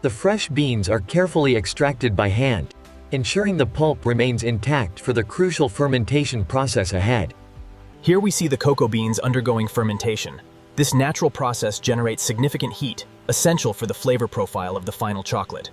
The fresh beans are carefully extracted by hand, ensuring the pulp remains intact for the crucial fermentation process ahead. Here we see the cocoa beans undergoing fermentation. This natural process generates significant heat, essential for the flavor profile of the final chocolate.